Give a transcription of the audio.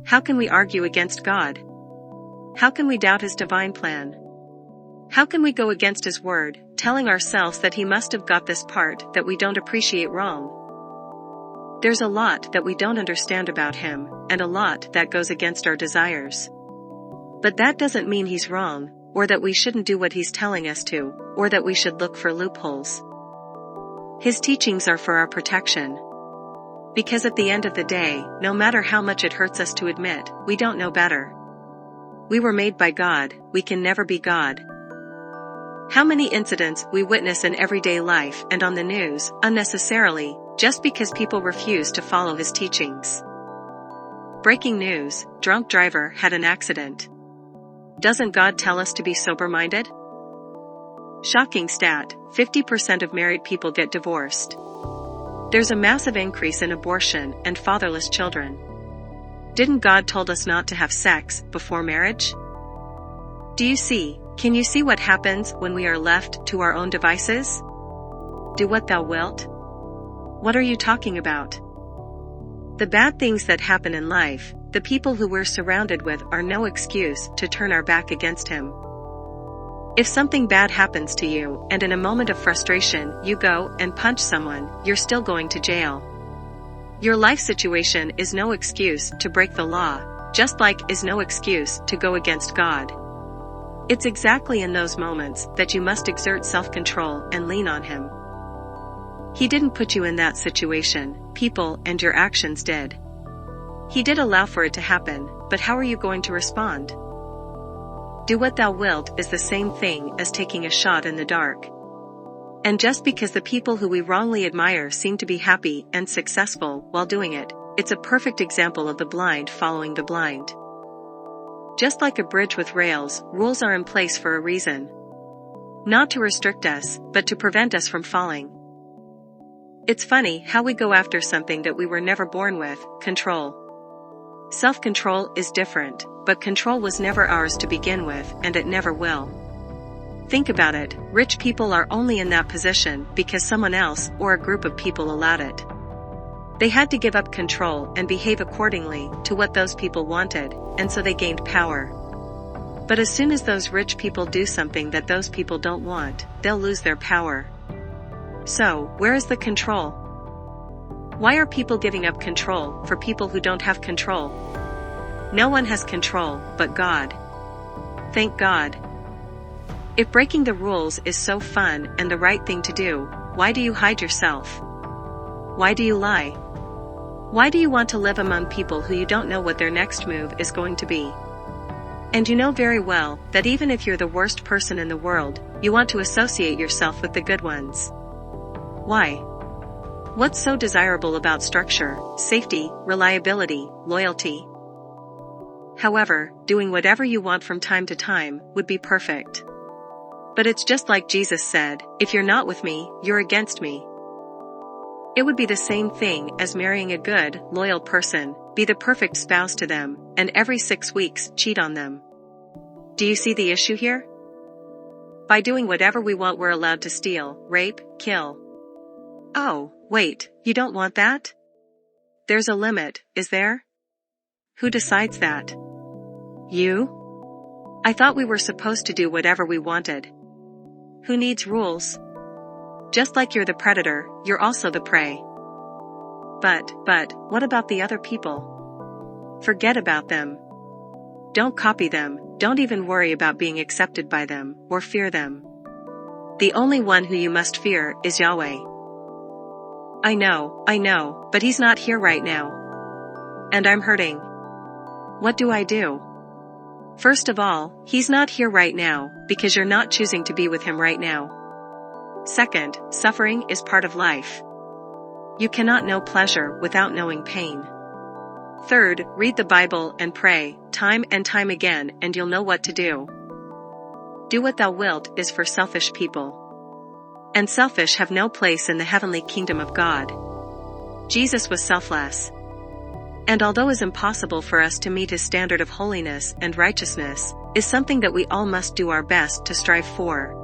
How can we argue against God? How can we doubt His divine plan? How can we go against His word, telling ourselves that He must have got this part that we don't appreciate wrong? There's a lot that we don't understand about Him, and a lot that goes against our desires. But that doesn't mean He's wrong, or that we shouldn't do what He's telling us to, or that we should look for loopholes. His teachings are for our protection. Because at the end of the day, no matter how much it hurts us to admit, we don't know better. We were made by God, we can never be God. How many incidents we witness in everyday life and on the news, unnecessarily, just because people refuse to follow His teachings. Breaking news: drunk driver had an accident. Doesn't God tell us to be sober-minded? Shocking stat: 50% of married people get divorced. There's a massive increase in abortion and fatherless children. Didn't God told us not to have sex before marriage? Can you see what happens when we are left to our own devices? Do what thou wilt? What are you talking about? The bad things that happen in life, the people who we're surrounded with are no excuse to turn our back against Him. If something bad happens to you, and in a moment of frustration you go and punch someone, you're still going to jail. Your life situation is no excuse to break the law, just like is no excuse to go against God. It's exactly in those moments that you must exert self-control and lean on Him. He didn't put you in that situation, people and your actions did. He did allow for it to happen, but how are you going to respond? Do what thou wilt is the same thing as taking a shot in the dark. And just because the people who we wrongly admire seem to be happy and successful while doing it, it's a perfect example of the blind following the blind. Just like a bridge with rails, rules are in place for a reason. Not to restrict us, but to prevent us from falling. It's funny how we go after something that we were never born with: control. Self-control is different, but control was never ours to begin with, and it never will. Think about it: rich people are only in that position because someone else or a group of people allowed it. They had to give up control and behave accordingly to what those people wanted, and so they gained power. But as soon as those rich people do something that those people don't want, they'll lose their power. So, where is the control? Why are people giving up control for people who don't have control? No one has control but God. Thank God. If breaking the rules is so fun and the right thing to do, why do you hide yourself? Why do you lie? Why do you want to live among people who you don't know what their next move is going to be? And you know very well that even if you're the worst person in the world, you want to associate yourself with the good ones. Why? What's so desirable about structure, safety, reliability, loyalty? However, doing whatever you want from time to time would be perfect. But it's just like Jesus said, if you're not with me, you're against me. It would be the same thing as marrying a good, loyal person, be the perfect spouse to them, and every 6 weeks cheat on them. Do you see the issue here? By doing whatever we want, we're allowed to steal, rape, kill. Oh, wait, you don't want that? There's a limit, is there? Who decides that? You? I thought we were supposed to do whatever we wanted. Who needs rules? Just like you're the predator, you're also the prey. But, what about the other people? Forget about them. Don't copy them, don't even worry about being accepted by them, or fear them. The only one who you must fear is Yahweh. I know, but He's not here right now. And I'm hurting. What do I do? First of all, He's not here right now, because you're not choosing to be with Him right now. Second, suffering is part of life. You cannot know pleasure without knowing pain. Third, read the Bible and pray, time and time again, and you'll know what to do. Do what thou wilt is for selfish people. And selfish have no place in the heavenly kingdom of God. Jesus was selfless. And although it is impossible for us to meet His standard of holiness and righteousness, is something that we all must do our best to strive for.